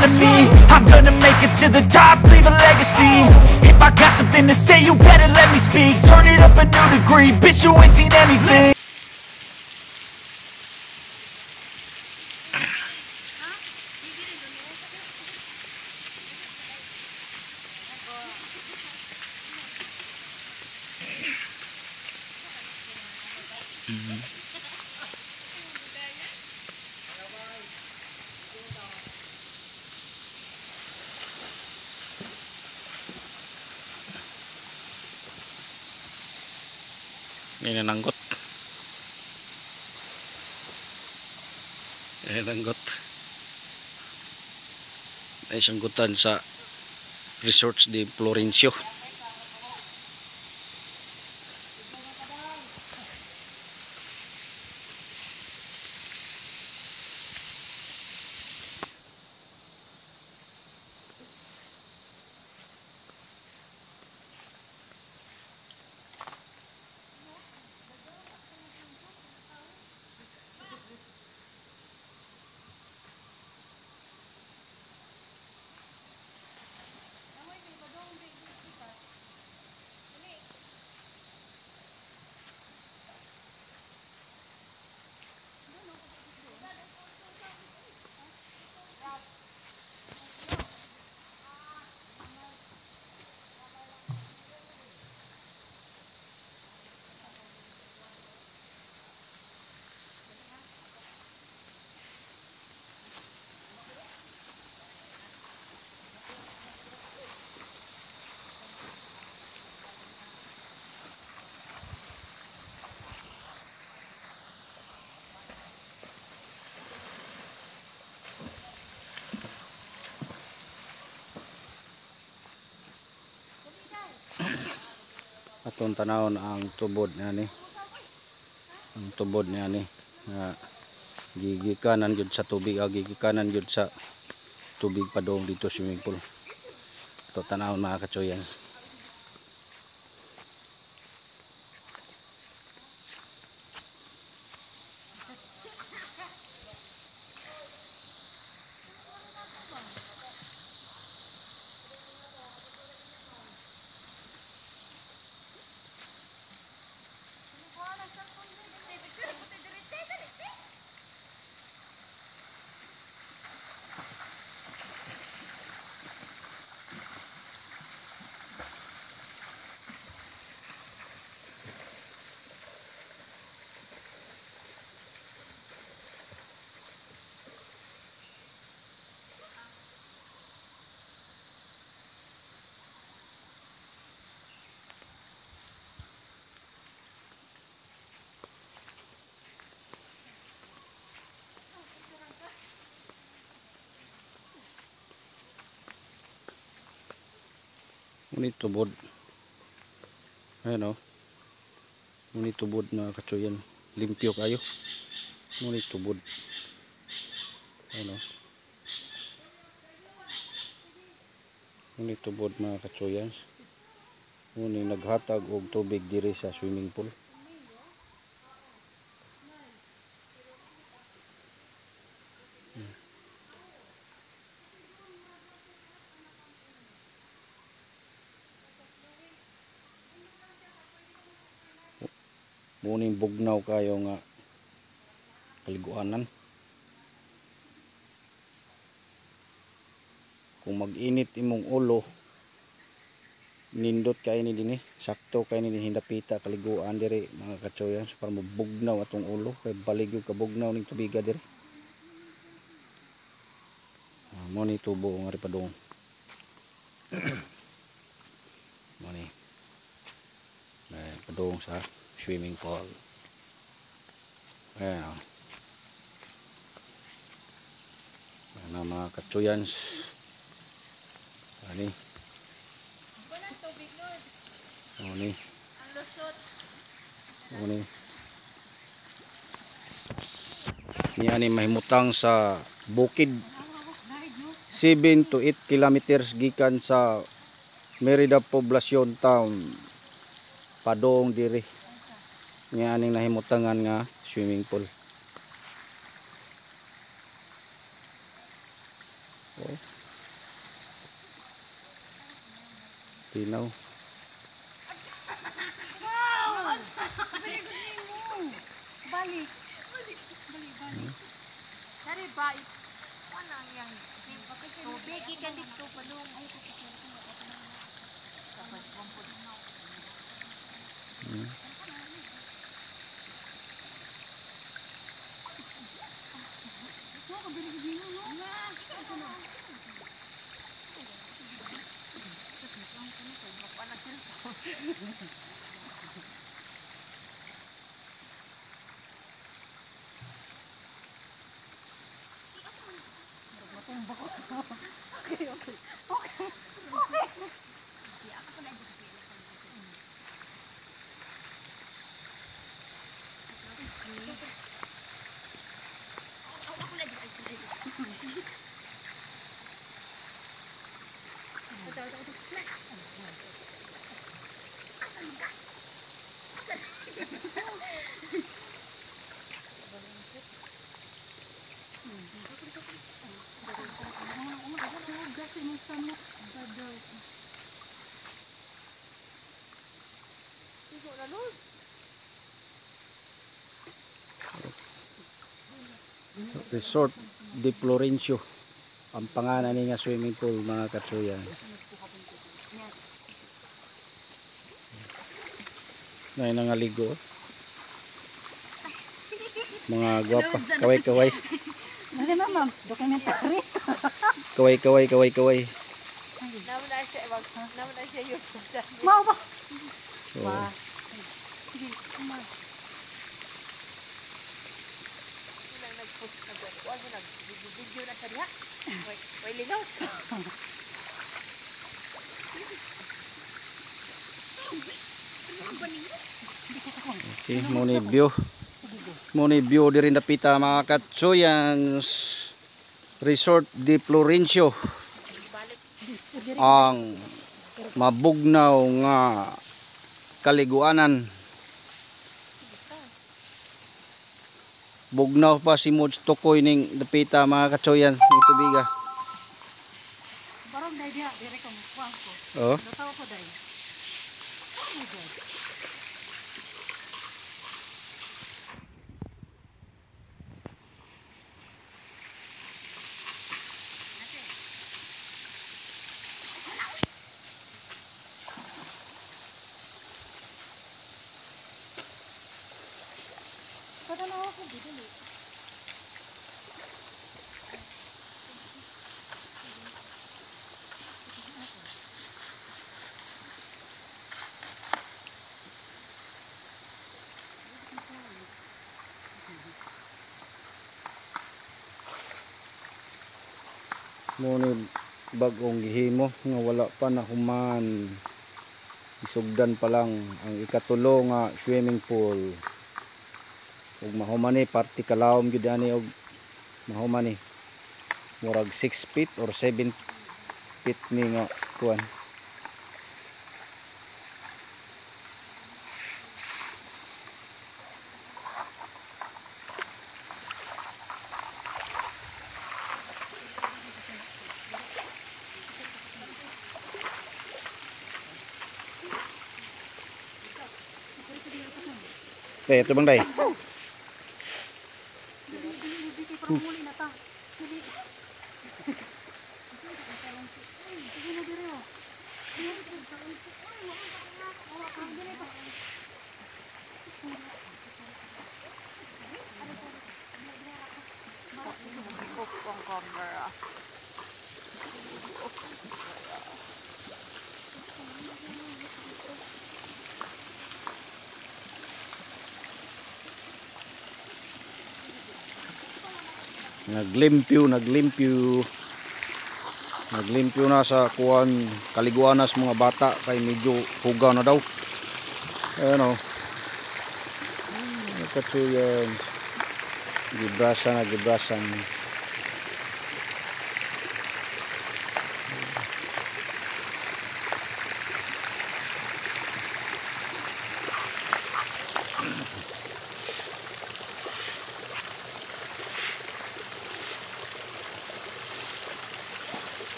front of me. I'm gonna make it to the top, leave a legacy. If I got something to say, you better let me speak. Turn it up a new degree, bitch, you ain't seen anything. Ini nanggot. Ay sanggutan sa Resorts de Florencio. Atong tanawon ang tubod niya ni. Ang tubod niya ni nga gigikanan jud sa tubig, gigikanan jud sa tubig padong dito swimming pool. Ito tanawon mga katsoyan. Ngunit tubod. Ayan o. Ngunit tubod na katsoyan. Limpyo kayo. Ngunit tubod. Ayan o. Ngunit tubod mga katsoyan. Ngunit naghatag og tubig diri sa swimming pool. Muning bugnaw kayo nga kaliguanan. Kung mag-init imong ulo, nindot kayo ni dinhi, sakto kayo ni hindapita kaliguan diri mga katsoyan para mabugnaw atong ulo kay baligyo ka bugnaw ning tubiga diri. Mo ni tubo nga ripadong. Mo ni. Padong sa swimming pool. Ayan o. Ayan na mga katsuyans. Ani. Ani. Ani. Niya ni mahimutang sa bukid. 7 to 8 kilometers gikan sa Merida Poblacion Town. Padong diri. Nga aning nahimutangan nga swimming pool. Oh. Tinaw. Balik. Dari baik. Mana yang tubig ikan dito palong. Resort de Florencio ang pangalan niya swimming pool, mga katsuyan. Ngayon nangaligo mga gwapa, kaway-kaway. Kasi mama, documentary. Kaway-kaway. Naman na siya YouTube channel. Mau ba? So, Sige, kumar. Ilang nag-post na doon. Huwag mo nag-video na siya diha. May ligaw. okay, muni view diri napita, mga katsuyan. Resort de Florencio, ang mabugnaw nga kaliguanan. Bugnaw pa si Mods Tukoy ning dapita, mga katsuyan, ning tubiga. Barang dahil diha, dire kong kuwang ko. Oh, Natawa ko dahil. Oh my God. Padanaw ako dito. muni bagong gihimo nga wala pa na human. Isugdan pa lang ang ikatulo nga swimming pool. Ug mahumani party kalawom gyud ani, og mahumani murag 6 feet or 7 feet ni nga kuan. Ito bang day? Muli na ta. Naglimpyo na sa kuan kaliguanas mga bata kay medyo hugaw na daw. Ano? Katsuyan. Gibrasan.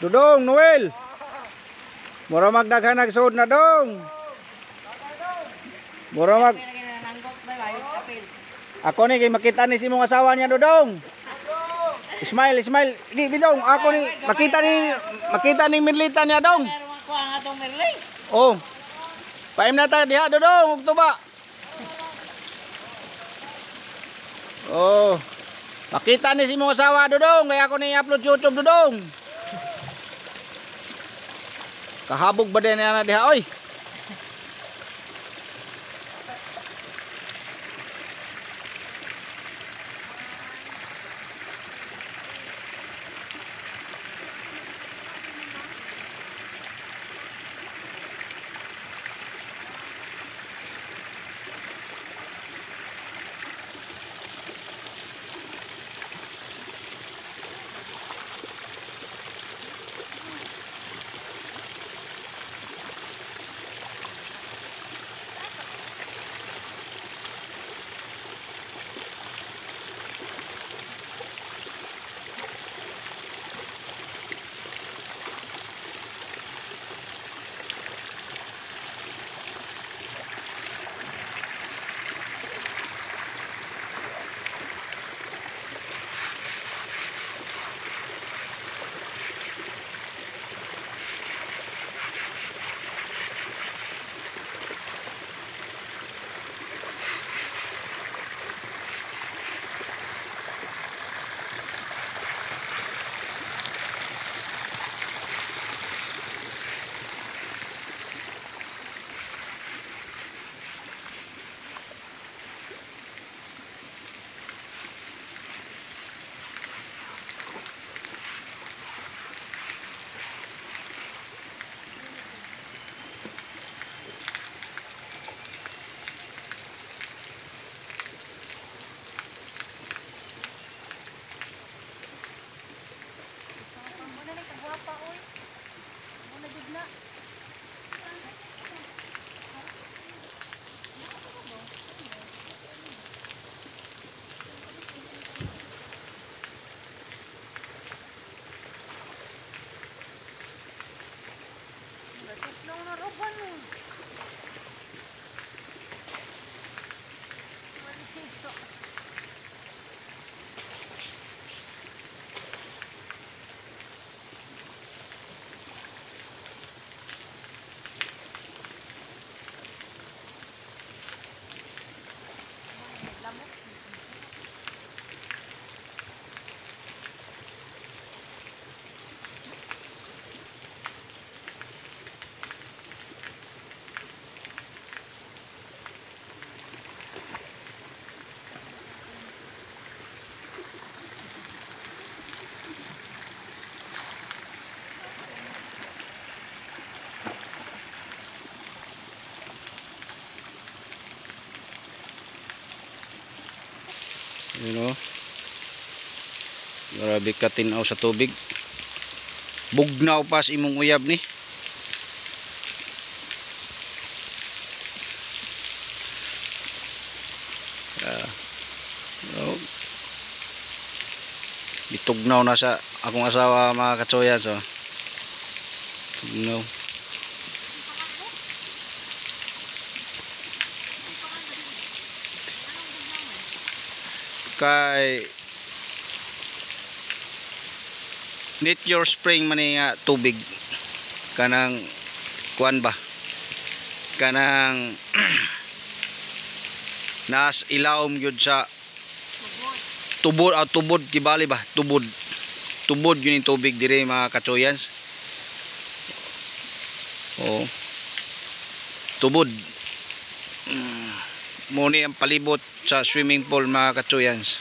Dudong, Noel. Mura magdaghan nagsud na dong. Mura mag Ako ni kay makita ni si imong asawa niya Dudong. Ismail. Di bidong ako ni makita ni Merlita niya dong. Ko ang atong Merlin. Oh. Paim na ta diha Dudong, ug tuba. Oh. Makita ni si imong asawa Dudong, kaya ako ni upload YouTube Dudong. Kahabog ba din na diha oy? You know, grabe ka tinaw sa tubig. Bugnaw pa sa imong uyab ni. Bitugnaw na sa akong asawa mga katsoyan. So tugnaw. Kay need your spring man nga tubig kanang kuan ba kanang nas ilawom gyud sa tubod tubod kibali ba tubod yun yung tubig dire mga katsoyans. Oh, tubod mo ni ang palibot sa swimming pool mga katsoyans.